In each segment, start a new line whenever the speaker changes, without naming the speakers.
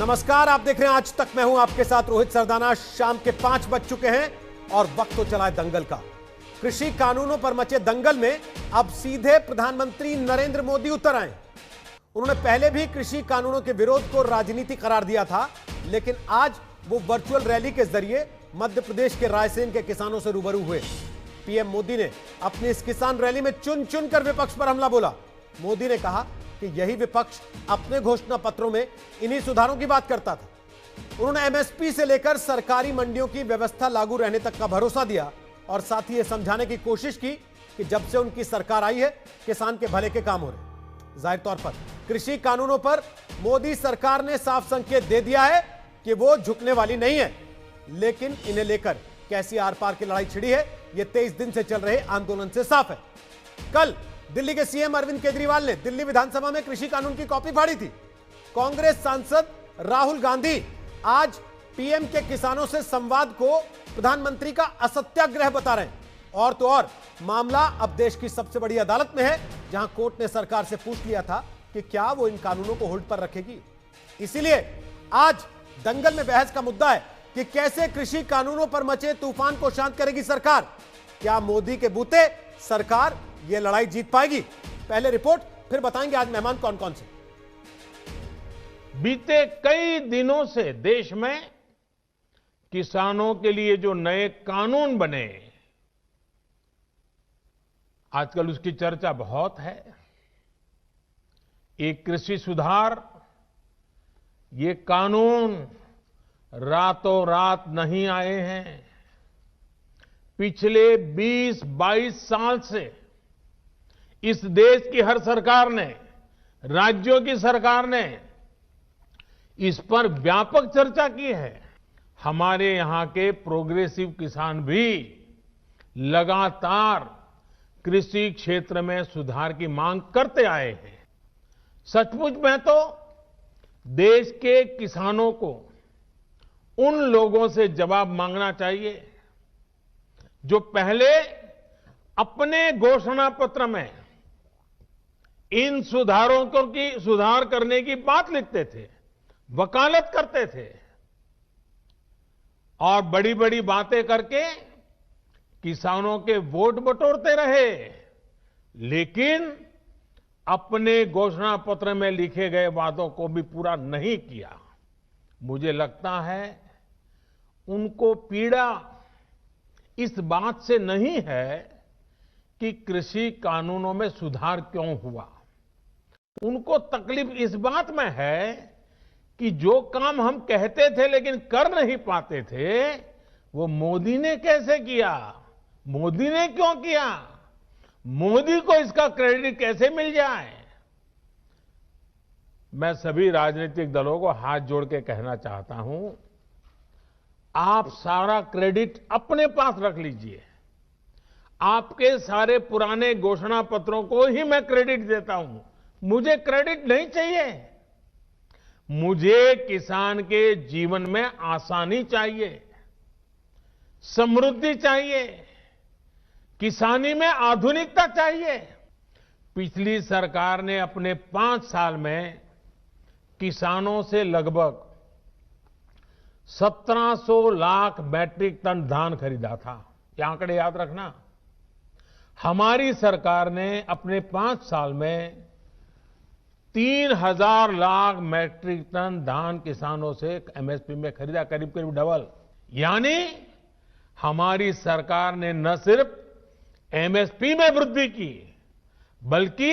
नमस्कार, आप देख रहे हैं आज तक। मैं हूं आपके साथ रोहित सरदाना। शाम के 5 बज चुके हैं और वक्त तो चला है दंगल का। कृषि कानूनों पर मचे दंगल में अब सीधे प्रधानमंत्री नरेंद्र मोदी उतर आए। उन्होंने पहले भी कृषि कानूनों के विरोध को राजनीति करार दिया था, लेकिन आज वो वर्चुअल रैली के जरिए मध्य प्रदेश के रायसेन के किसानों से रूबरू हुए। पीएम मोदी ने अपनी इस किसान रैली में चुन चुन कर विपक्ष पर हमला बोला। मोदी ने कहा कि यही विपक्ष अपने घोषणा पत्रों में इन्हीं सुधारों की बात करता था। उन्होंने एमएसपी से लेकर सरकारी मंडियों की व्यवस्था लागू रहने तक का भरोसा दिया और साथ ही यह समझाने की कोशिश की कि जब से उनकी सरकार आई है किसान के भले के काम हो रहे। जाहिर तौर पर कृषि कानूनों पर मोदी सरकार ने साफ संकेत दे दिया है कि वो झुकने वाली नहीं है, लेकिन इन्हें लेकर कैसी आर पार की लड़ाई छिड़ी है यह 23 दिन से चल रहे आंदोलन से साफ है। कल दिल्ली के सीएम अरविंद केजरीवाल ने दिल्ली विधानसभा में कृषि कानून की कॉपी फाड़ी थी। कांग्रेस सांसद राहुल गांधी आज पीएम के किसानों से संवाद को प्रधानमंत्री का असत्याग्रह बता रहे हैं। और तो और मामला अब देश की सबसे बड़ी अदालत में है, जहां कोर्ट ने सरकार से पूछ लिया था कि क्या वो इन कानूनों को होल्ड पर रखेगी। इसीलिए आज दंगल में बहस का मुद्दा है कि कैसे कृषि कानूनों पर मचे तूफान को शांत करेगी सरकार। क्या मोदी के बूते सरकार ये लड़ाई जीत पाएगी? पहले रिपोर्ट, फिर बताएंगे आज मेहमान कौन कौन से।
बीते कई दिनों से देश में किसानों के लिए जो नए कानून बने, आजकल उसकी चर्चा बहुत है। ये कृषि सुधार, ये कानून रातों रात नहीं आए हैं। पिछले 20-22 साल से इस देश की हर सरकार ने, राज्यों की सरकार ने इस पर व्यापक चर्चा की है। हमारे यहां के प्रोग्रेसिव किसान भी लगातार कृषि क्षेत्र में सुधार की मांग करते आए हैं। सचमुच में तो देश के किसानों को उन लोगों से जवाब मांगना चाहिए जो पहले अपने घोषणा पत्र में इन सुधारों की सुधार करने की बात लिखते थे, वकालत करते थे और बड़ी बड़ी बातें करके किसानों के वोट बटोरते रहे, लेकिन अपने घोषणा पत्र में लिखे गए वादों को भी पूरा नहीं किया। मुझे लगता है उनको पीड़ा इस बात से नहीं है कि कृषि कानूनों में सुधार क्यों हुआ। उनको तकलीफ इस बात में है कि जो काम हम कहते थे लेकिन कर नहीं पाते थे, वो मोदी ने कैसे किया, मोदी ने क्यों किया, मोदी को इसका क्रेडिट कैसे मिल जाए। मैं सभी राजनीतिक दलों को हाथ जोड़ के कहना चाहता हूं, आप सारा क्रेडिट अपने पास रख लीजिए। आपके सारे पुराने घोषणा पत्रों को ही मैं क्रेडिट देता हूं, मुझे क्रेडिट नहीं चाहिए। मुझे किसान के जीवन में आसानी चाहिए, समृद्धि चाहिए, किसानी में आधुनिकता चाहिए। पिछली सरकार ने अपने 5 साल में किसानों से लगभग 1700 लाख मैट्रिक टन धान खरीदा था। ये आंकड़े याद रखना। हमारी सरकार ने अपने 5 साल में 3000 लाख मैट्रिक टन धान किसानों से एमएसपी में खरीदा, करीब करीब डबल। यानी हमारी सरकार ने न सिर्फ एमएसपी में वृद्धि की, बल्कि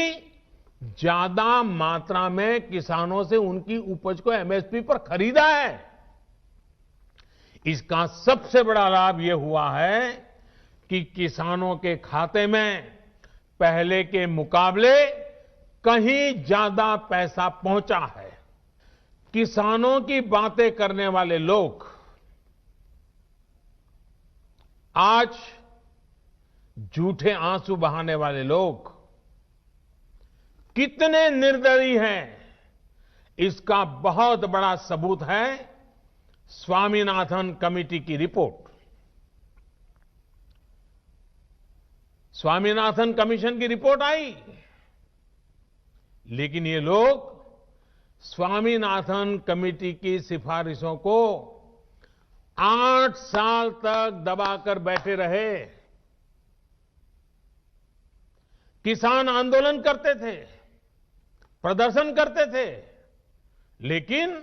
ज्यादा मात्रा में किसानों से उनकी उपज को एमएसपी पर खरीदा है। इसका सबसे बड़ा लाभ यह हुआ है कि किसानों के खाते में पहले के मुकाबले कहीं ज्यादा पैसा पहुंचा है। किसानों की बातें करने वाले लोग आज झूठे आंसू बहाने वाले लोग कितने निर्दयी हैं, इसका बहुत बड़ा सबूत है स्वामीनाथन कमेटी की रिपोर्ट। स्वामीनाथन कमीशन की रिपोर्ट आई, लेकिन ये लोग स्वामीनाथन कमेटी की सिफारिशों को 8 साल तक दबाकर बैठे रहे। किसान आंदोलन करते थे, प्रदर्शन करते थे, लेकिन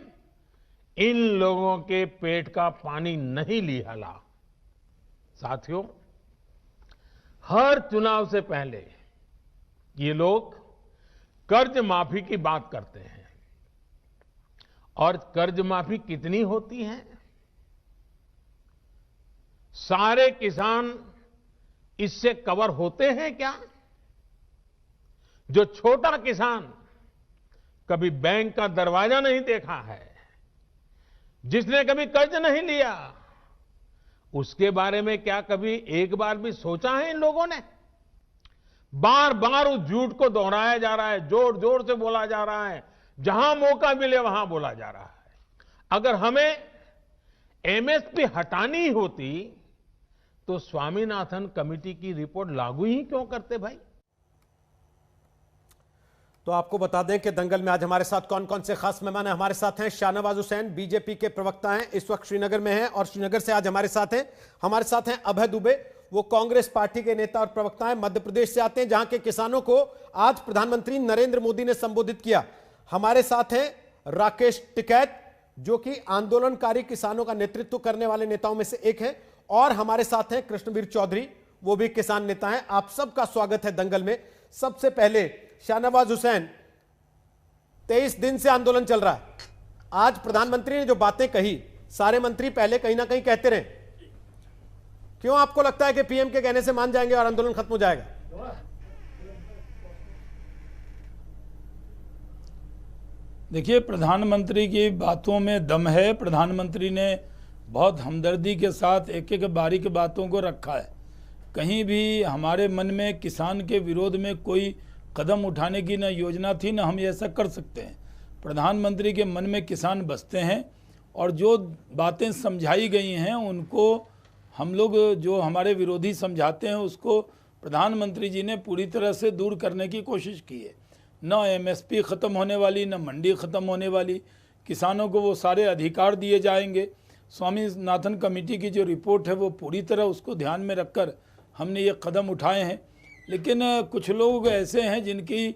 इन लोगों के पेट का पानी नहीं लिहाला। साथियों, हर चुनाव से पहले ये लोग कर्ज माफी की बात करते हैं, और कर्ज माफी कितनी होती है? सारे किसान इससे कवर होते हैं क्या? जो छोटा किसान कभी बैंक का दरवाजा नहीं देखा है, जिसने कभी कर्ज नहीं लिया, उसके बारे में क्या कभी एक बार भी सोचा है इन लोगों ने? बार बार उस झूठ को दोहराया जा रहा है, जोर जोर से बोला जा रहा है, जहां मौका मिले वहां बोला जा रहा है। अगर हमें एमएसपी हटानी होती तो स्वामीनाथन कमेटी की रिपोर्ट लागू ही क्यों करते भाई?
तो आपको बता दें कि दंगल में आज हमारे साथ कौन कौन से खास मेहमान हैं। हमारे साथ हैं शाहनवाज हुसैन, बीजेपी के प्रवक्ता हैं, इस वक्त श्रीनगर में हैं और श्रीनगर से आज हमारे साथ हैं अभय दुबे, वो कांग्रेस पार्टी के नेता और प्रवक्ता हैं, मध्य प्रदेश से आते हैं, जहां के किसानों को आज प्रधानमंत्री नरेंद्र मोदी ने संबोधित किया। हमारे साथ हैं राकेश टिकैत, जो कि आंदोलनकारी किसानों का नेतृत्व करने वाले नेताओं में से एक है, और हमारे साथ हैं कृष्णवीर चौधरी, वो भी किसान नेता हैं। आप सबका स्वागत है दंगल में। सबसे पहले शाहनवाज हुसैन, 23 दिन से आंदोलन चल रहा है। आज प्रधानमंत्री ने जो बातें कही, सारे मंत्री पहले कहीं ना कहीं कहते रहे, क्यों आपको लगता है कि पीएम के कहने से मान जाएंगे और आंदोलन खत्म हो जाएगा?
देखिए, प्रधानमंत्री की बातों में दम है। प्रधानमंत्री ने बहुत हमदर्दी के साथ एक एक बारीक बातों को रखा है। कहीं भी हमारे मन में किसान के विरोध में कोई कदम उठाने की न योजना थी, न हम ऐसा कर सकते हैं। प्रधानमंत्री के मन में किसान बसते हैं, और जो बातें समझाई गई हैं उनको हम लोग, जो हमारे विरोधी समझाते हैं, उसको प्रधानमंत्री जी ने पूरी तरह से दूर करने की कोशिश की है। न एमएसपी ख़त्म होने वाली, न मंडी ख़त्म होने वाली, किसानों को वो सारे अधिकार दिए जाएंगे। स्वामीनाथन कमेटी की जो रिपोर्ट है वो पूरी तरह उसको ध्यान में रखकर हमने ये कदम उठाए हैं। लेकिन कुछ लोग ऐसे हैं जिनकी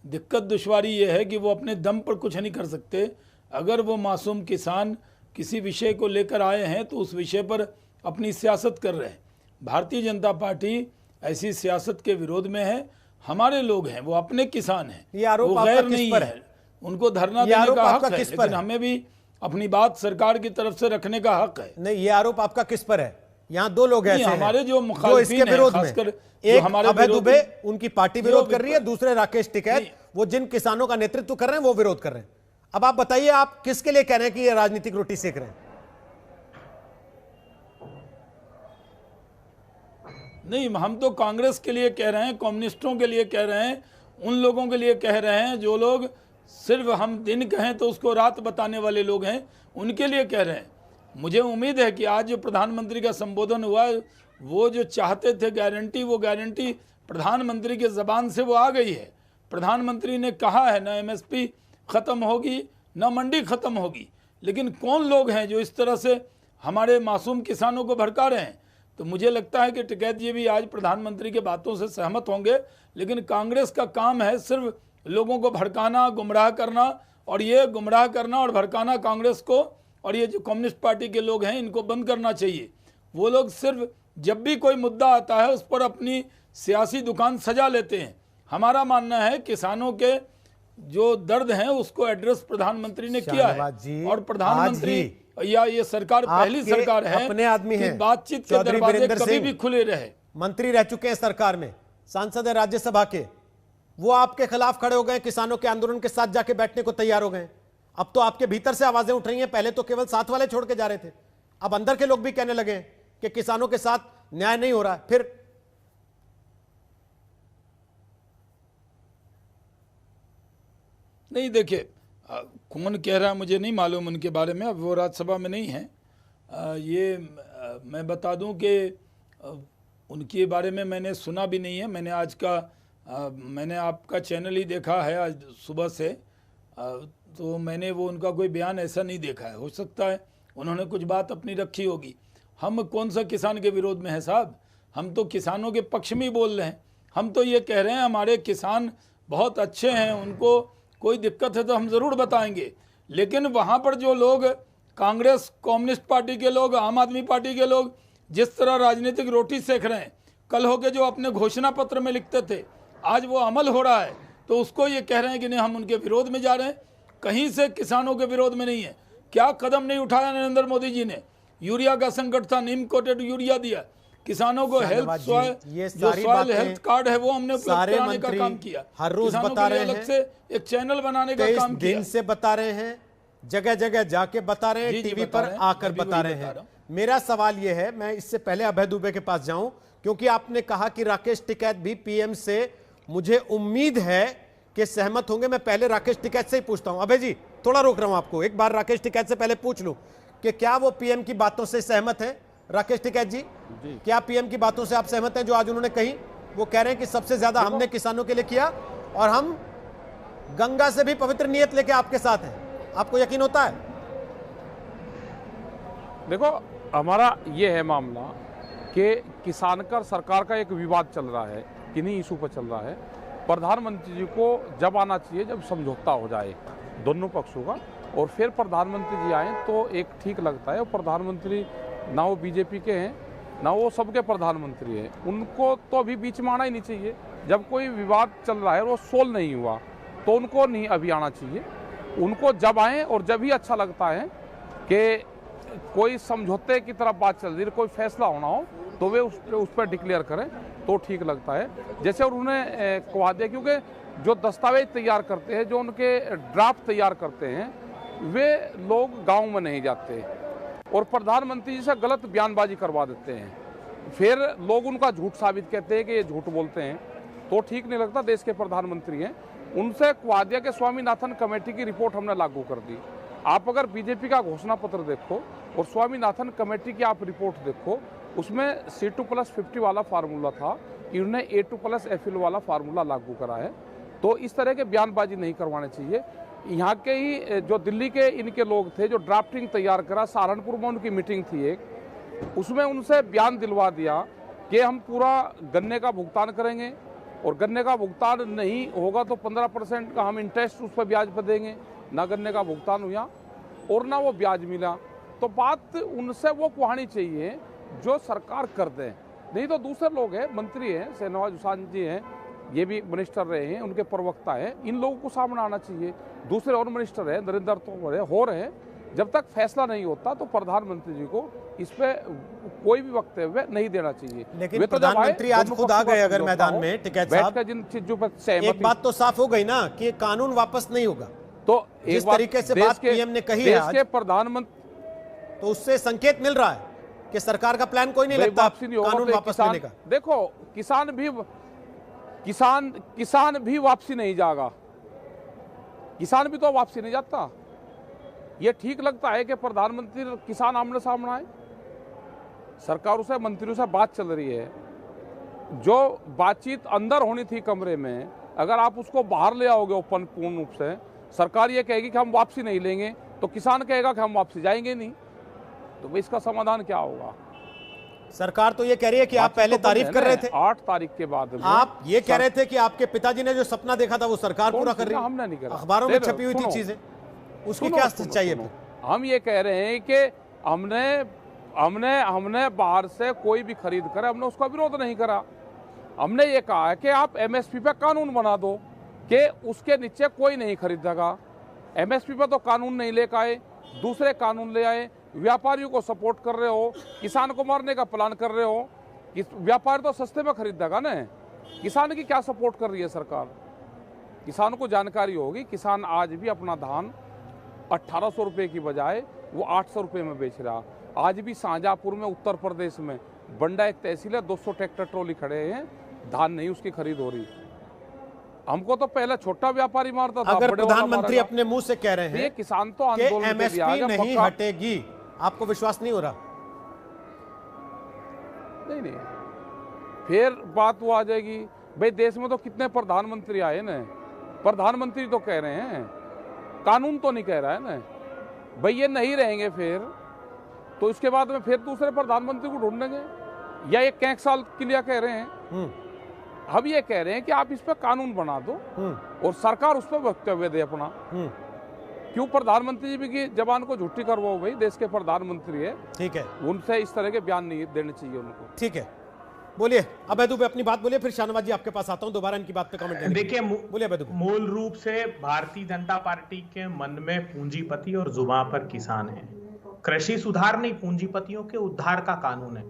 दिक्कत दुश्वारी ये है कि वो अपने दम पर कुछ नहीं कर सकते। अगर वो मासूम किसान किसी विषय को लेकर आए हैं तो उस विषय पर अपनी सियासत कर रहे हैं। भारतीय जनता पार्टी ऐसी सियासत के विरोध में है। हमारे लोग हैं, वो अपने किसान हैं,
ये आरोप
वो गैर नहीं है, उनको धरना देने का हक है, लेकिन हमें भी अपनी बात सरकार की तरफ से रखने का हक है।
नहीं, ये आरोप आपका किस पर है? यहाँ दो लोग ऐसे
हमारे जो
इसके विरोध में, एक अभय दुबे, उनकी पार्टी विरोध कर रही है, दूसरे राकेश टिकैत, वो जिन किसानों का नेतृत्व कर रहे हैं वो विरोध कर रहे हैं। अब आप बताइए, आप किसके लिए कह रहे हैं कि ये राजनीतिक रोटी सेक रहे हैं?
नहीं, हम तो कांग्रेस के लिए कह रहे हैं, कम्युनिस्टों के लिए कह रहे हैं, उन लोगों के लिए कह रहे हैं जो लोग सिर्फ हम दिन कहें तो उसको रात बताने वाले लोग हैं, उनके लिए कह रहे हैं। मुझे उम्मीद है कि आज जो प्रधानमंत्री का संबोधन हुआ, वो जो चाहते थे गारंटी, वो गारंटी प्रधानमंत्री के ज़बान से वो आ गई है। प्रधानमंत्री ने कहा है, न एमएसपी ख़त्म होगी, न मंडी ख़त्म होगी। लेकिन कौन लोग हैं जो इस तरह से हमारे मासूम किसानों को भड़का रहे हैं? तो मुझे लगता है कि टिकैत जी भी आज प्रधानमंत्री के बातों से सहमत होंगे। लेकिन कांग्रेस का काम है सिर्फ लोगों को भड़काना, गुमराह करना, और ये गुमराह करना और भड़काना कांग्रेस को और ये जो कम्युनिस्ट पार्टी के लोग हैं इनको बंद करना चाहिए। वो लोग सिर्फ जब भी कोई मुद्दा आता है उस पर अपनी सियासी दुकान सजा लेते हैं। हमारा मानना है किसानों के जो दर्द हैं उसको एड्रेस प्रधानमंत्री ने किया है, और प्रधानमंत्री या ये सरकार पहली सरकार है
अपने आदमी हैं,
बातचीत के दरवाजे कभी भी खुले रहे।
मंत्री रह चुके हैं सरकार में, सांसद है राज्यसभा के, वो आपके खिलाफ खड़े हो गए, किसानों के आंदोलन के साथ जाके बैठने को तैयार हो गए। अब तो आपके भीतर से आवाजें उठ रही हैं, पहले तो केवल साथ वाले छोड़ के जा रहे थे, अब अंदर के लोग भी कहने लगे कि किसानों के साथ न्याय नहीं हो रहा है। फिर
नहीं, देखिए, कौन कह रहा है मुझे नहीं मालूम उनके बारे में, अब वो राज्यसभा में नहीं है। ये मैं बता दूं कि उनके बारे में मैंने सुना भी नहीं है। मैंने आज का मैंने आपका चैनल ही देखा है आज सुबह से। तो मैंने वो उनका कोई बयान ऐसा नहीं देखा है। हो सकता है उन्होंने कुछ बात अपनी रखी होगी। हम कौन सा किसान के विरोध में है साहब, हम तो किसानों के पक्ष में ही बोल रहे हैं। हम तो ये कह रहे हैं हमारे किसान बहुत अच्छे हैं, उनको कोई दिक्कत है तो हम ज़रूर बताएंगे। लेकिन वहाँ पर जो लोग कांग्रेस, कम्युनिस्ट पार्टी के लोग, आम आदमी पार्टी के लोग जिस तरह राजनीतिक रोटी सेक रहे हैं, कल होके जो अपने घोषणा पत्र में लिखते थे आज वो अमल हो रहा है, तो उसको ये कह रहे हैं कि नहीं हम उनके विरोध में जा रहे हैं। कहीं से किसानों के विरोध में नहीं है। क्या कदम नहीं उठाया नरेंद्र मोदी जी ने? यूरिया का संकट था, नीम कोटेड यूरिया दिया किसानों को, हेल्थ सॉइल हेल्थ कार्ड है वो हमने उपलब्ध कराने का काम किया,
हर रोज बता रहे हैं,
अलग से एक चैनल बनाने का काम किया,
दिन से बता रहे हैं, जगह जगह जाके बता रहे हैं, टीवी पर आकर बता रहे हैं। मेरा सवाल यह है, मैं इससे पहले अभय दुबे के पास जाऊं, क्योंकि आपने कहा कि राकेश टिकैत भी पीएम से मुझे उम्मीद है कि सहमत होंगे। मैं पहले राकेश टिकैत से ही पूछता हूं। अभय जी थोड़ा रोक रहा हूं आपको, एक बार राकेश टिकैत से पहले पूछ लूं कि क्या वो पीएम की बातों से सहमत हैं? राकेश टिकैत जी, क्या पीएम की बातों से आप सहमत हैं जो आज उन्होंने कही? वो कह रहे हैं कि सबसे ज्यादा हमने किसानों के लिए किया और हम गंगा से भी पवित्र नियत लेके आपके साथ हैं। आपको यकीन होता है?
देखो, हमारा ये है मामला कि किसान का सरकार का एक विवाद चल रहा है, किन्हीं इशू पर चल रहा है। प्रधानमंत्री जी को जब आना चाहिए जब समझौता हो जाए दोनों पक्षों का, और फिर प्रधानमंत्री जी आए तो एक ठीक लगता है। और प्रधानमंत्री ना वो बीजेपी के हैं ना वो सबके प्रधानमंत्री हैं, उनको तो अभी बीच में आना ही नहीं चाहिए। जब कोई विवाद चल रहा है और वो सोल्व नहीं हुआ तो उनको नहीं अभी आना चाहिए। उनको जब आए और जब ही अच्छा लगता है कि कोई समझौते की तरफ बात चल रही है, कोई फैसला होना हो तो वे उस पर डिक्लेयर करें तो ठीक लगता है। जैसे उन्होंने कहा दिया, क्योंकि जो दस्तावेज तैयार करते हैं, जो उनके ड्राफ्ट तैयार करते हैं, वे लोग गांव में नहीं जाते और प्रधानमंत्री जी से गलत बयानबाजी करवा देते हैं। फिर लोग उनका झूठ साबित कहते हैं कि ये झूठ बोलते हैं, तो ठीक नहीं लगता। देश के प्रधानमंत्री हैं, उनसे कहा दिया कि स्वामीनाथन कमेटी की रिपोर्ट हमने लागू कर दी। आप अगर बीजेपी का घोषणा पत्र देखो और स्वामीनाथन कमेटी की आप रिपोर्ट देखो, उसमें C2+50 वाला फार्मूला था, इन्होंने A2+FL वाला फार्मूला लागू करा है। तो इस तरह के बयानबाजी नहीं करवाने चाहिए। यहाँ के ही जो दिल्ली के इनके लोग थे जो ड्राफ्टिंग तैयार करा, सहारनपुर में उनकी मीटिंग थी एक, उसमें उनसे बयान दिलवा दिया कि हम पूरा गन्ने का भुगतान करेंगे और गन्ने का भुगतान नहीं होगा तो 15% का हम इंटरेस्ट उस पर ब्याज पर देंगे। ना गन्ने का भुगतान हुआ और ना वो ब्याज मिला। तो बात उनसे वो कहनी चाहिए जो सरकार कर दे, नहीं तो दूसरे लोग हैं, मंत्री हैं, शहनवाज हुसैन जी हैं, ये भी मिनिस्टर रहे हैं, उनके प्रवक्ता हैं, इन लोगों को सामने आना चाहिए। दूसरे और मिनिस्टर हैं, नरेंद्र तोमर है, हो रहे हैं। जब तक फैसला नहीं होता तो प्रधानमंत्री जी को इस पे कोई भी वक्तव्य नहीं देना चाहिए।
लेकिन प्रधानमंत्री आज खुद आ गए अगर मैदान में, टिकैत साहब,
जिन चीजों पर
एक बात तो साफ हो गई ना कि कानून वापस नहीं होगा।
तो
जिस तरीके से बात पीएम ने कही है आज,
प्रधानमंत्री,
तो उससे संकेत मिल रहा है कि सरकार का प्लान कोई नहीं लगता कानून वापस लेने का।
देखो, किसान भी वापसी नहीं जाएगा, किसान भी तो वापसी नहीं जाता। ये ठीक लगता है कि प्रधानमंत्री किसान आमने सामने आए, सरकारों से, मंत्रियों से बात चल रही है। जो बातचीत अंदर होनी थी कमरे में, अगर आप उसको बाहर ले आओगे ओपन पूर्ण रूप से, सरकार ये कहेगी कि हम वापसी नहीं लेंगे तो किसान कहेगा कि हम वापसी जाएंगे नहीं, तो इसका समाधान क्या होगा?
सरकार तो ये कह रही है कि आप पहले तारीफ कर रहे थे,
8 तारीख के बाद
आप ये कह रहे थे कि आपके पिताजी ने जो सपना देखा था वो सरकार पूरा कर रही है।
हमने नहीं करा,
अखबारों में छपी हुई थी चीजें, उसकी क्या चाहिए?
हम ये कह रहे हैं कि हमने बाहर से कोई भी खरीद करे, हमने उसका विरोध नहीं करा। हमने ये कहा है कि आप MSP पे कानून बना दो कि उसके नीचे कोई नहीं खरीदेगा। MSP पे तो कानून नहीं लेकर आए, दूसरे कानून ले आए। व्यापारियों को सपोर्ट कर रहे हो, किसान को मारने का प्लान कर रहे हो। व्यापारी तो सस्ते में खरीदेगा ना, किसान की क्या सपोर्ट कर रही है सरकार? किसान को जानकारी होगी, किसान आज भी अपना धान 1800 रुपये की बजाय वो 800 रुपये में बेच रहा। आज भी शाहजहाँपुर में, उत्तर प्रदेश में, बंडा एक तहसील है, 200 ट्रैक्टर ट्रॉली खड़े हैं, धान नहीं उसकी खरीद हो रही। हमको तो पहले छोटा व्यापारी मारता था।
अगर प्रधानमंत्री अपने मुंह से कह रहे हैं
ये किसान तो आंदोलन
MSP नहीं हटेगी, आपको विश्वास नहीं हो रहा?
नहीं, फिर बात वो आ जाएगी, भाई देश में तो कितने प्रधानमंत्री आए ना, प्रधानमंत्री तो कह रहे हैं कानून तो नहीं कह रहा है ना भाई, ये नहीं रहेंगे फिर तो इसके बाद में फिर दूसरे प्रधानमंत्री को ढूंढेंगे, या ये कैंक साल के लिए कह रहे हैं। हम ये कह रहे हैं कि आप इस पर कानून बना दो और सरकार उस पर वक्तव्य दे अपना। क्यों प्रधानमंत्री जी की जबान को झूठी करवाओ भाई, देश के प्रधानमंत्री है, ठीक है, उनसे इस तरह के बयान नहीं देने चाहिए उनको।
ठीक है, बोलिए अभय दुबे अपनी बात बोलिए, फिर शाहनवाज जी आपके पास आता हूं दोबारा इनकी बात पे कमेंट।
देखिए,
बोलिए अभय दुबे।
मूल रूप से भारतीय जनता पार्टी के मन में पूंजीपति और जुबान पर किसान है। कृषि सुधार नहीं, पूंजीपतियों के उद्धार का कानून है।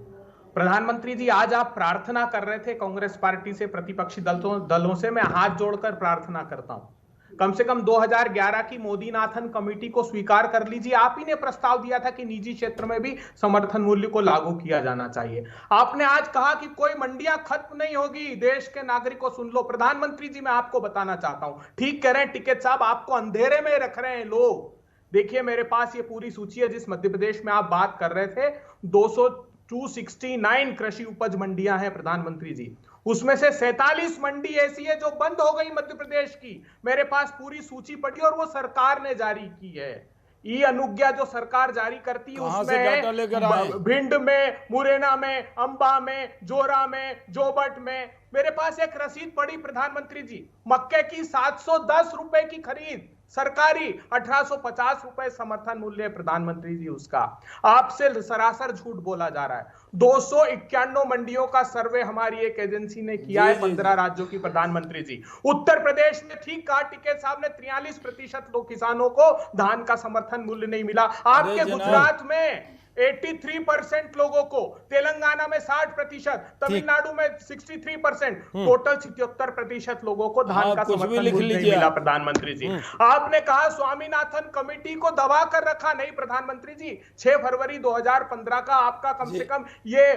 प्रधानमंत्री जी, आज आप प्रार्थना कर रहे थे कांग्रेस पार्टी से, प्रतिपक्षी दलों से मैं हाथ जोड़कर प्रार्थना करता हूं, कम से कम 2011 की मोदीनाथन कमेटी को स्वीकार कर लीजिए। आप ही ने प्रस्ताव दिया था कि निजी क्षेत्र में भी समर्थन मूल्य को लागू किया जाना चाहिए। आपने आज कहा कि कोई मंडियां खत्म नहीं होगी, देश के नागरिकों सुन लो। प्रधानमंत्री जी, मैं आपको बताना चाहता हूं, ठीक कह रहे हैं टिकैत साहब, आपको अंधेरे में रख रहे हैं लोग। देखिए, मेरे पास ये पूरी सूची है जिस मध्य प्रदेश में आप बात कर रहे थे, 269 कृषि उपज मंडियां हैं प्रधानमंत्री जी, उसमें से 47 मंडी ऐसी है जो बंद हो गई मध्य प्रदेश की। मेरे पास पूरी सूची पड़ी और वो सरकार ने जारी की है। ई अनुज्ञा जो सरकार जारी करती है उसमें भिंड में, मुरैना में, अंबा में, जोरा में, जोबट में, मेरे पास एक रसीद पड़ी प्रधानमंत्री जी, मक्के की 710 रुपए की खरीद सरकारी, 1850 रुपए समर्थन मूल्य प्रधानमंत्री जी उसका। आपसे सरासर झूठ बोला जा रहा है। 291 मंडियों का सर्वे हमारी एक एजेंसी ने किया है 15 राज्यों की प्रधानमंत्री जी। उत्तर प्रदेश में ठीक कहा टिकैत साहब ने, 43% लोग किसानों को धान का समर्थन मूल्य नहीं मिला। आपके गुजरात में 83% लोगों को, तेलंगाना में 60%, तमिलनाडु में 63%, टोटल 77% लोगों को धान का समर्थन मूल्य नहीं मिला प्रधानमंत्री जी। आपने कहा स्वामीनाथन कमेटी को दबा कर रखा, नहीं प्रधानमंत्री जी, 6 फरवरी 2015 का आपका कम से कम ये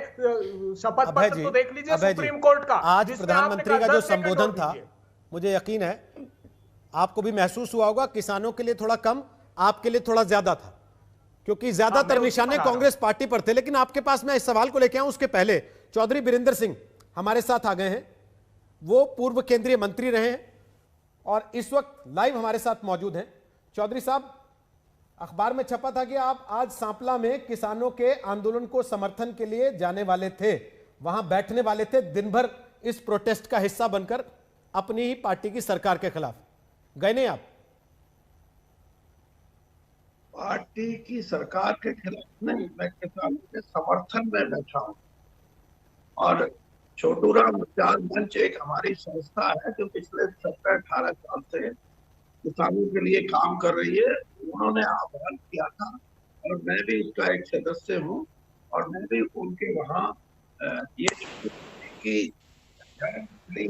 शपथ पत्र तो देख लीजिए सुप्रीम कोर्ट का।
आज प्रधानमंत्री का जो संबोधन था, मुझे यकीन है आपको भी महसूस हुआ होगा, किसानों के लिए थोड़ा कम, आपके लिए थोड़ा ज्यादा था, क्योंकि ज्यादातर निशाने कांग्रेस पार्टी पर थे। लेकिन आपके पास मैं इस सवाल को लेकर आऊं, उसके पहले चौधरी बीरेंद्र सिंह हमारे साथ आ गए हैं। वो पूर्व केंद्रीय मंत्री रहे हैं और इस वक्त लाइव हमारे साथ मौजूद हैं। चौधरी साहब, अखबार में छपा था कि आप आज सांपला में किसानों के आंदोलन को समर्थन के लिए जाने वाले थे, वहां बैठने वाले थे दिन भर इस प्रोटेस्ट का हिस्सा बनकर अपनी ही पार्टी की सरकार के खिलाफ। गए नहीं आप?
पार्टी की सरकार के खिलाफ नहीं, मैं किसानों के समर्थन में बैठा हूँ। और छोटूराम विचार मंच एक हमारी संस्था है जो पिछले 17-18 साल से किसानों के लिए काम कर रही है। उन्होंने आह्वान किया था और मैं भी इसका एक सदस्य हूँ और मैं भी उनके वहाँ ये की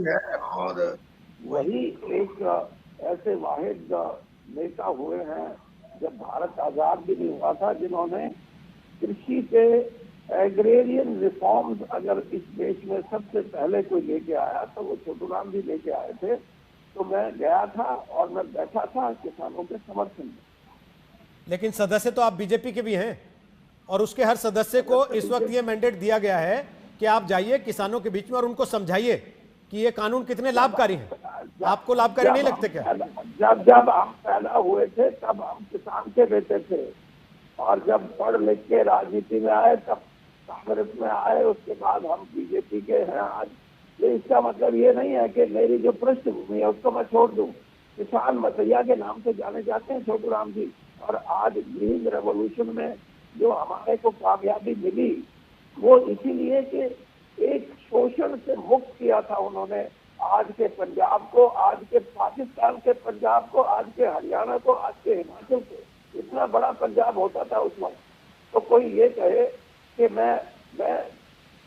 है और वही एक ऐसे वाहिद नेता हुए हैं जब भारत आजाद भी नहीं हुआ था जिन्होंने कृषि पे एग्रेरियन रिफॉर्म्स अगर इस देश में सबसे पहले कोई लेके आया तो वो छोटूराम जी लेके आए थे। तो मैं गया था और मैं बैठा था किसानों के समर्थन में।
लेकिन सदस्य तो आप बीजेपी के भी हैं और उसके हर सदस्य को इस वक्त ये मैंडेट दिया गया है कि आप जाइए किसानों के बीच में और उनको समझाइए कि ये कानून कितने लाभकारी हैं। आपको लाभकारी नहीं लगते क्या?
जब हम पैदा हुए थे तब हम किसान के बेटे थे और जब पढ़ लिख के राजनीति में आए तब कांग्रेस में आए, उसके बाद हम बीजेपी के हैं आज। तो इसका मतलब ये नहीं है कि मेरी जो पृष्ठभूमि है उसको मैं छोड़ दूं। किसान मसैया के नाम से जाने जाते हैं छोटूराम जी, और आज ग्रीन रेवोल्यूशन में जो हमारे को कामयाबी मिली वो इसीलिए कि एक शोषण से मुक्त किया था उन्होंने आज के पंजाब को, आज के पाकिस्तान के पंजाब को, आज के हरियाणा को, आज के हिमाचल को। इतना बड़ा पंजाब होता था उस वक्त। तो कोई ये कहे कि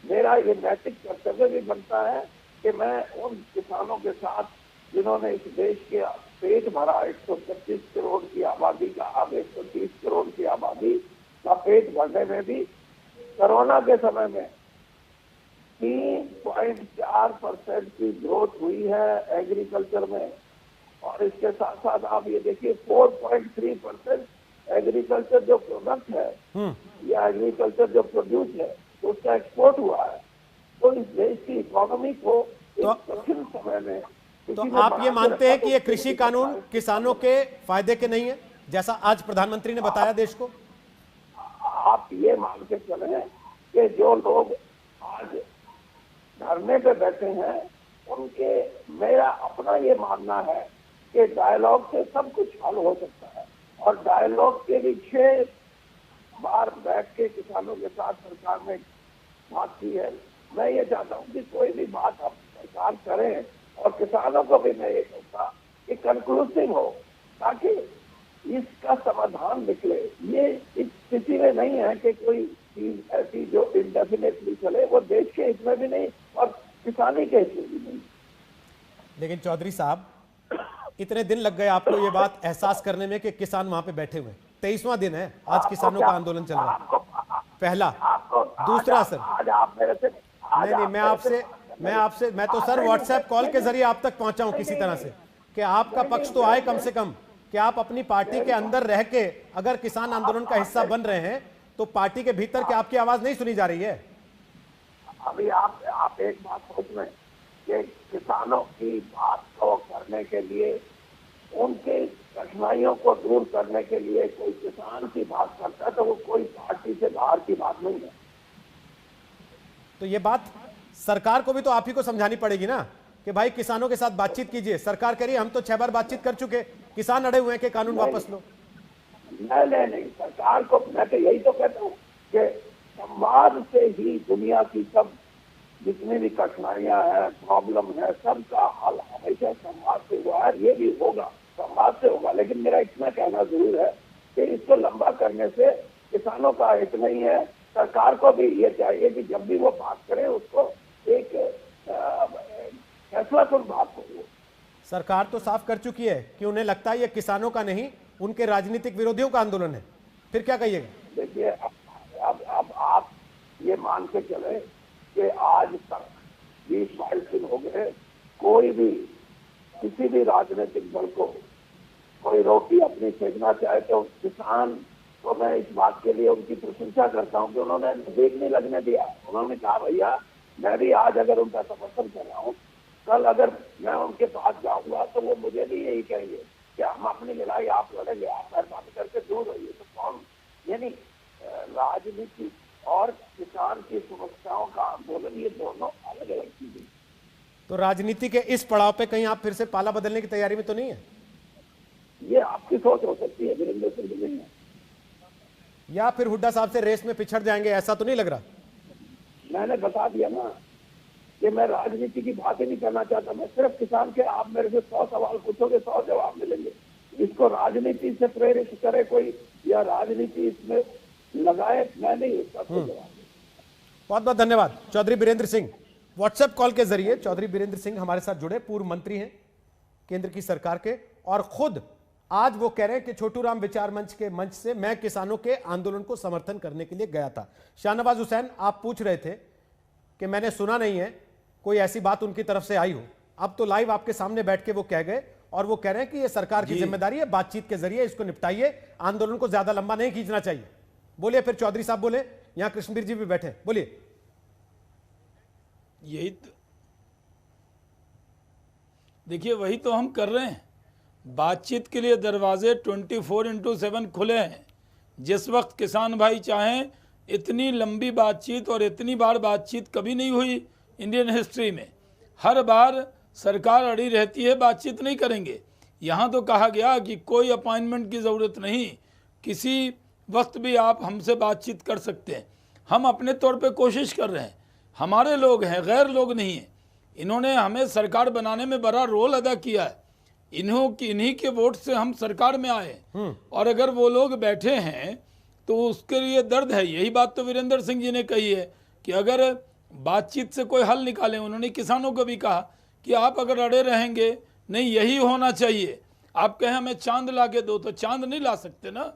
मेरा ये नैतिक कर्तव्य भी बनता है कि मैं उन किसानों के साथ जिन्होंने इस देश के पेट भरा, 125 करोड़ की आबादी का, अब 130 करोड़ की आबादी का पेट भरने में भी कोरोना के समय में 3.4% की ग्रोथ हुई है एग्रीकल्चर में। और इसके साथ साथ आप ये देखिए 4.3% एग्रीकल्चर जो प्रोडक्ट है या एग्रीकल्चर जो प्रोड्यूस है तो उसका एक्सपोर्ट हुआ है। तो इस देश की इकोनॉमी को इस कठिन समय में
तो आप ये मानते हैं कि ये कृषि कानून किसानों के फायदे के नहीं है, जैसा आज प्रधानमंत्री ने बताया देश को?
आप ये मान के चले कि जो लोग आज धरने पे बैठे हैं उनके, मेरा अपना ये मानना है कि डायलॉग से सब कुछ हल हो सकता है, और डायलॉग के लिए 6 बार बैठ के किसानों के साथ सरकार ने बात की है। मैं ये चाहता हूँ कि कोई भी बात हम सरकार करें और किसानों को भी मैं ये कहूँगा कि कंक्लूसिव हो, ताकि इसका समाधान निकले। ये इस स्थिति में नहीं है कि कोई चीज ऐसी जो इंडेफिनेटली चले, वो देश के हित में भी नहीं और किसानी के हित में भी नहीं।
लेकिन चौधरी साहब, इतने दिन लग गए आपको ये बात एहसास करने में कि किसान वहां पे बैठे हुए हैं। 23वां दिन है आज किसानों का आंदोलन चल रहा है, पहला। दूसरा सर,
आज आप मेरे से
नहीं, मैं तो सर व्हाट्सएप कॉल के जरिए आप तक पहुंचा हूं किसी तरह से, कि आपका पक्ष तो आए कम से कम, कि आप अपनी पार्टी के अंदर रह के अगर किसान आंदोलन का हिस्सा बन रहे हैं तो पार्टी के भीतर की आपकी आवाज नहीं सुनी जा रही है।
अभी आप एक बात सोच में कि किसानों की बात को करने के लिए, उनके कठिनाइयों को दूर करने के लिए कोई किसान की बात करता है तो वो कोई पार्टी से बाहर की बात नहीं है।
तो ये बात सरकार को भी तो आप ही को समझानी पड़ेगी ना, कि भाई किसानों के साथ बातचीत कीजिए। सरकार कह रही है हम तो 6 बार बातचीत कर चुके, किसान अड़े हुए हैं कि कानून वापस लो।
नहीं, सरकार को मैं तो यही तो कहता हूँ कि संवाद से ही दुनिया की सब जितनी भी कठिनाइयां हैं, प्रॉब्लम है, सबका हल हमेशा संवाद से हुआ है, ये भी होगा, संवाद से होगा। लेकिन मेरा इतना कहना जरूर है कि इसको लंबा करने से किसानों का हित नहीं है। सरकार को भी ये चाहिए कि जब भी वो बात करें उसको एक फैसला कुन बात हो।
सरकार तो साफ कर चुकी है कि उन्हें लगता है ये किसानों का नहीं, उनके राजनीतिक विरोधियों का आंदोलन है। फिर क्या कहिएगा?
देखिए, अब आप ये मान के चले कि आज तक 20-22 दिन हो गए, कोई भी किसी भी राजनीतिक दल को कोई रोटी अपनी फेंकना चाहे तो किसान को मैं इस बात के लिए उनकी प्रशंसा करता हूं कि उन्होंने देख नहीं लगने दिया। उन्होंने कहा भैया मैं भी आज अगर उनका समर्थन कर रहा हूँ, कल अगर मैं उनके पास जाऊंगा तो वो मुझे भी यही कहेंगे कि हम अपनी लड़ाई आप लड़ेंगे, आप मेहरबानी करके दूर रहिए। तो कौन, यानी राजनीति और किसान की समस्याओं का आंदोलन, ये दोनों अलग अलग चीजें।
तो राजनीति के इस पड़ाव पे कहीं आप फिर से पाला बदलने की तैयारी में तो नहीं है?
ये आपकी सोच हो सकती है, वीरेंद्र सिंह नहीं है।
या फिर हुड्डा साहब से रेस में पिछड़ जाएंगे, ऐसा तो नहीं लग रहा?
मैंने बता दिया ना कि मैं राजनीति की बात ही नहीं करना चाहता। मैं सिर्फ किसान के, आप मेरे से 100 सवाल पूछोगे 100 जवाब मिलेंगे। इसको राजनीति से प्रेरित करे कोई या राजनीति इसमें लगाए, मैं नहीं इसका कोई जवाब।
बहुत बहुत धन्यवाद चौधरी बीरेंद्र सिंह। व्हाट्सएप कॉल के जरिए चौधरी बीरेंद्र सिंह हमारे साथ जुड़े, पूर्व मंत्री हैं केंद्र की सरकार के, और खुद आज वो कह रहे हैं कि छोटू राम विचार मंच के मंच से मैं किसानों के आंदोलन को समर्थन करने के लिए गया था। शाहनवाज हुसैन, आप पूछ रहे थे कि मैंने सुना नहीं है कोई ऐसी बात उनकी तरफ से आई हो। अब तो लाइव आपके सामने बैठ के वो कह गए, और वो कह रहे हैं कि ये सरकार की जिम्मेदारी है, बातचीत के जरिए इसको निपटाइए, आंदोलन को ज्यादा लंबा नहीं खींचना चाहिए। बोलिए फिर चौधरी साहब बोले, यहां कृष्णवीर जी भी बैठे, बोलिए।
यही तो देखिए, वही तो हम कर रहे हैं। बातचीत के लिए दरवाजे 24/7 खुले हैं। जिस वक्त किसान भाई चाहें, इतनी लंबी बातचीत और इतनी बार बातचीत कभी नहीं हुई इंडियन हिस्ट्री में। हर बार सरकार अड़ी रहती है, बातचीत नहीं करेंगे। यहाँ तो कहा गया कि कोई अपॉइंटमेंट की ज़रूरत नहीं, किसी वक्त भी आप हमसे बातचीत कर सकते हैं। हम अपने तौर पे कोशिश कर रहे हैं, हमारे लोग हैं, गैर लोग नहीं हैं। इन्होंने हमें सरकार बनाने में बड़ा रोल अदा किया है। इन्हीं के वोट से हम सरकार में आए, और अगर वो लोग बैठे हैं तो उसके लिए दर्द है। यही बात तो वीरेंद्र सिंह जी ने कही है कि अगर बातचीत से कोई हल निकालें। उन्होंने किसानों को भी कहा कि आप अगर अड़े रहेंगे, नहीं यही होना चाहिए, आप कहें हमें चांद ला के दो, तो चांद नहीं ला सकते ना।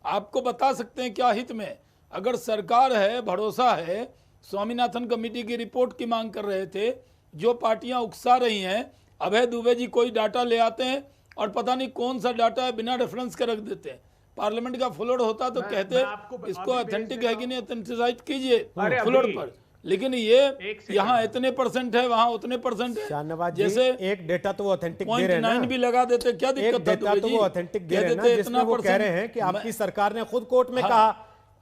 आपको बता सकते हैं क्या हित में। अगर सरकार है, भरोसा है, स्वामीनाथन कमेटी की रिपोर्ट की मांग कर रहे थे, जो पार्टियां उकसा रही हैं, अभय दुबे जी कोई डाटा ले आते हैं और पता नहीं कौन सा डाटा है बिना रेफरेंस के रख देते हैं। पार्लियामेंट का फ्लोर होता तो कहते इसको ऑथेंटिक है कि नहीं, ऑथेंटिसाइज कीजिए फ्लोर पर। लेकिन ये यहाँ इतने परसेंट है, वहाँ उतने परसेंट है।
शाहनवाज जी,
जैसे
एक डेटा तो वो ऑथेंटिक दे रहे हैं ना,
0.9 भी लगा देते, क्या दिक्कत
एक डेटा तो वो ऑथेंटिक दे रहे हैं ना, जिसमें वो कह रहे हैं कि आपकी सरकार ने खुद कोर्ट में कहा